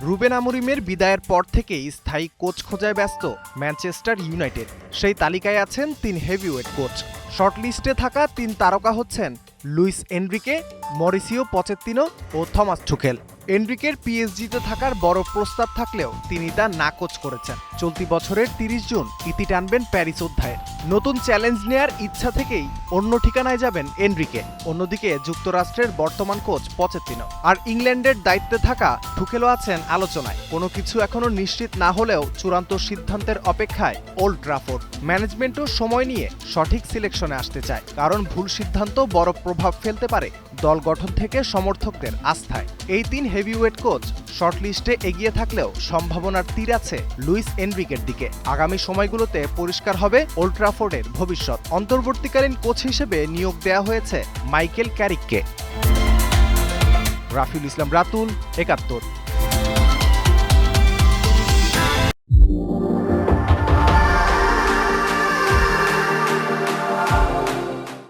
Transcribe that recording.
Ruben আমোরিমের বিদায়ের পর থেকেই স্থায়ী কোচ খোঁজায় ব্যস্ত ম্যানচেস্টার ইউনাইটেড। সেই তালিকায় আছেন ৩ হেভিওয়েট কোচ। শর্টলিস্টে থাকা ৩ তারকা হচ্ছেন লুইস এনরিকে, মরিসিও পচেত্তিনো ও থমাস টুখেল। এনরিকের পিএসজিতে থাকার বড় প্রস্তাব থাকলেও তিনি তা নাকচ করেছেন। চলতি বছরের ৩০ জুন ইতি টানবেন প্যারিস অধ্যায়ের। নতুন চ্যালেঞ্জ নেয়ার ইচ্ছা থেকেই অন্য ঠিকানায় যাবেন এনরিকে। অন্যদিকে যুক্তরাষ্ট্রের বর্তমান কোচ পচেত্তিনো আর ইংল্যান্ডের দায়িত্বে থাকা টুখেলও আছেন আলোচনায়। কোনো কিছু এখনো নিশ্চিত না হলেও চূড়ান্ত সিদ্ধান্তের অপেক্ষায় ওল্ড ট্রাফোর্ড। ম্যানেজমেন্টও সময় নিয়ে সঠিক সিলেকশনে আসতে চায়, কারণ ভুল সিদ্ধান্ত বড় প্রভাব ফেলতে পারে দল গঠন থেকে সমর্থকদের আস্থায়। এই ৩ হেভিওয়েট কোচ শর্টলিস্টে এগিয়ে থাকলেও সম্ভাবনার তীর আছে লুইস এনরিকের দিকে। আগামী সময়গুলোতে পরিষ্কার হবে ওল্ড ট্রাফোর্ডের ভবিষ্যৎ। অন্তর্বর্তীকালীন কোচ হিসেবে নিয়োগ দেওয়া হয়েছে মাইকেল ক্যারিককে। রাফিউল ইসলাম রাতুল, ৭১।